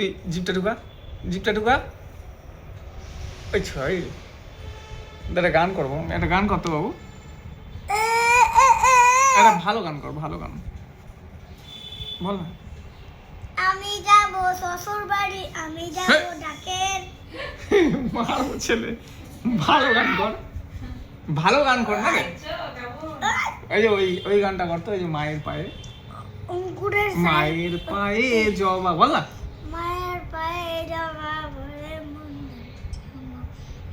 তুই জিপটা ঢুকা ওই ছয় একটা গান করবো, একটা গান করতে বাবু, একটা ভালো গান কর, ভালো গান বল না। আমি যাব শ্বশুর বাড়ি, আমি যাব ডাকের। মারবো ছেলে, ভালো গান কর, ভালো গান কর না রে। এই যে ওই গানটা করতো, ওই যে মায়ের পায়ে, অঙ্কুরের মায়ের পায়ে জবা, বল না। মায়ের পায়ে জবা বলে মন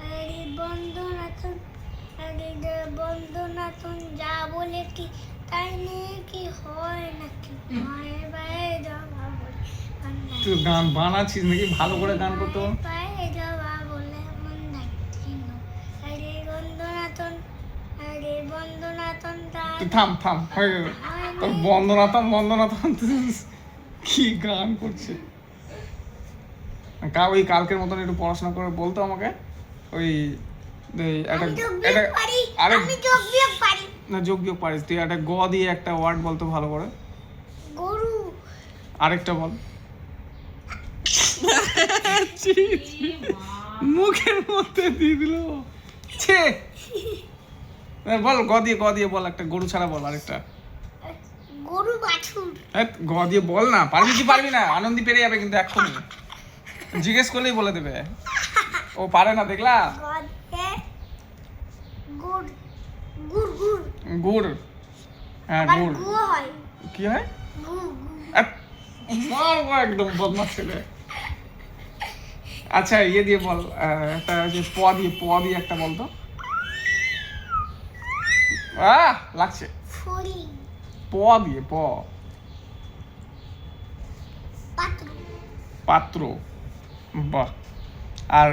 আরে বন্ধনাথন, আরে বন্ধনাথন যা বলে কি তাই নিয়ে কি হয় নাকি? মায়ের পায়ে জবা বলে তুই গান বানাচ্ছিস নাকি? ভালো করে গান করতো। পায়ে জবা বলে মন ডাকছিল, আরে বন্ধনাথন, আরে বন্ধনাথন তুই থাম হয়ে গেল তোর বন্দনাথন কি গান করছে। ওই কালকের মতন একটু পড়াশোনা করে বলতো আমাকে, ওই না যোগ বিয়োগ পারিস তুই, একটা গ দিয়ে একটা ওয়ার্ড বলতো ভালো করে। গরু। আরেকটা বল। মুখের মধ্যে দিয়ে দিল। বল গ দিয়ে বল, একটা গরু ছাড়া বল আরেকটা। গরু বাছুর। গ দিয়ে বল না, পারবি কি পারবি না? আনন্দি পেরে যাবে কিন্তু এক্ষুনি, জিজ্ঞেস করলেই বলে দেবে। ও পারে না, দেখলা? গুড়, হ্যাঁ গুড়। কি হয়? একদম বদমাশ ছেলে। আচ্ছা ইয়ে দিয়ে বল, একটা যে প দিয়ে একটা বলতো। লাগছে। প দিয়ে পাত্র, বাহ। আর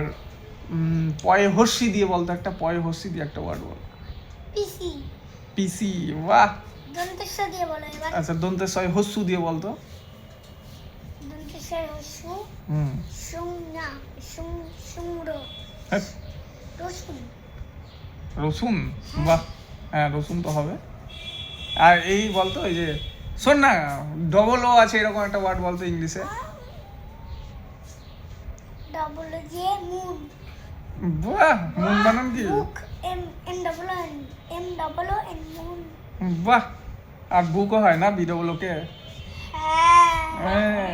পয়ে হর্ষি দিয়ে বলতো একটা, পয়ে হর্ষি দিয়ে একটা ওয়ার্ড বল। পিসি, বাহ। দন্তেশ দিয়ে বলো এবার। আচ্ছা দন্তেশ হস্যু দিয়ে বলতো। দন্তেশ হস্যু, রসুন, বাহ। হ্যাঁ রসুন তো হবে। আর এই বলতো, এই যে শোন না, ডবল ও আছে এরকম একটা ওয়ার্ড বলতো ইংলিশে। ডবল যে মুন। বাহ, মুন বানান কি? মুন। বাহ। আর বুকও হয় না, বিডবল কে। হ্যাঁ।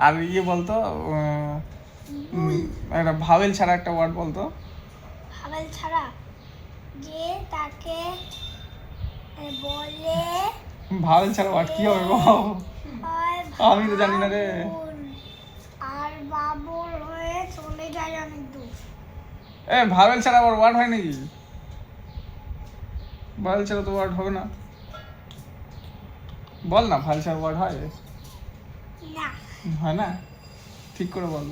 আর ইয়ে বলতো, একটা ভাওয়েল ছাড়া একটা ওয়ার্ড বলতো। ভাওয়েল ছাড়া যে তাকে বলে। ভাওয়েল ছাড়া ওয়ার্ড কি হবে গো? আমি তো জানি না রে। আর বাবুল হয়ে চলে যায় অনেক দূর। ভাওয়েল ছাড়া আবার ওয়ার্ড হয় নাকি? ভাওয়েল ছাড়া তো ওয়ার্ড হবে না। বল না, ভাওয়েল ছাড়া ওয়ার্ড হয়? না, হয় না, ঠিক করে বল।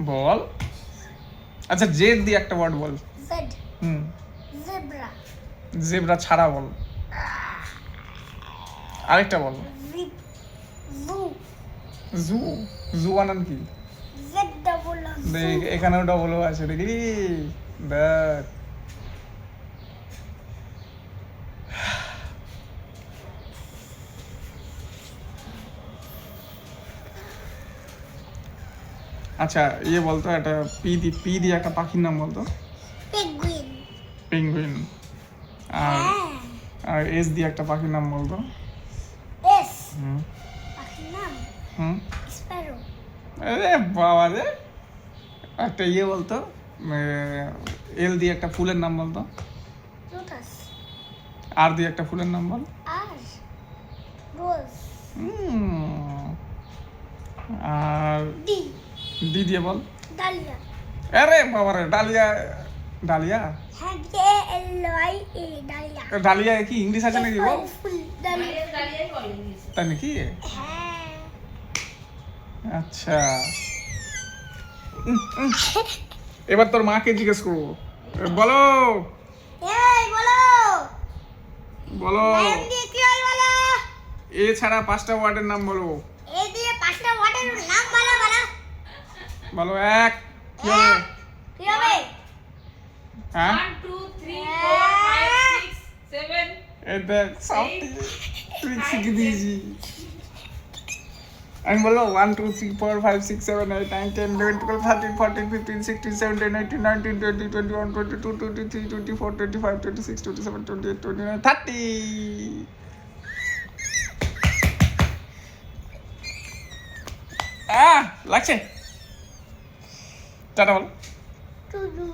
বল। আচ্ছা জেড দিয়ে একটা ওয়ার্ড বল। জেড। জেব্রা। জেব্রা ছাড়া বল। আরেকটা বল। জু। জু বানান কি? Z double. দেখ এখানেও ডবল ও আছে, দেখলি? দেখ। আচ্ছা ইয়ে বলতো, একটা পি দিয়ে একটা পাখির নাম বলতো। পেঙ্গুইন। আর এস দিয়ে একটা পাখির নাম বলতো। পাখির নাম স্প্যারো। আরে বাবা রে। একটা ইয়ে বলতো, এল দিয়ে একটা ফুলের নাম বলতো। লোটাস। আর দিয়ে একটা ফুলের নাম বল। রোজ। আর ডি দিয়ে বল। ডালিয়া। আরে বাবা রে, ডালিয়া। ডালিয়া, হ্যাঁ, ডালিয়া। ডালিয়া কি ইংলিশ আছে নাকি বল? তাই নাকি? আচ্ছা এবার তোর মাকে জিজ্ঞেস করবো, বলো বলো এ ছাড়া 5টা ওয়ার্ডের নাম বলো। বলো। এক কি হবে? হ্যাঁ 1 2 3 4 5 6 7 এই দেখ সব ট্রিক শিখে দিয়েছি আমি বলবো 1 2 3 4 5 6 7 8 9 10 11 12 13 14 15 16 17 18 19 20 21 22 23 24 25 26 27 28 29 30 লাগছে টাটা বল টুডু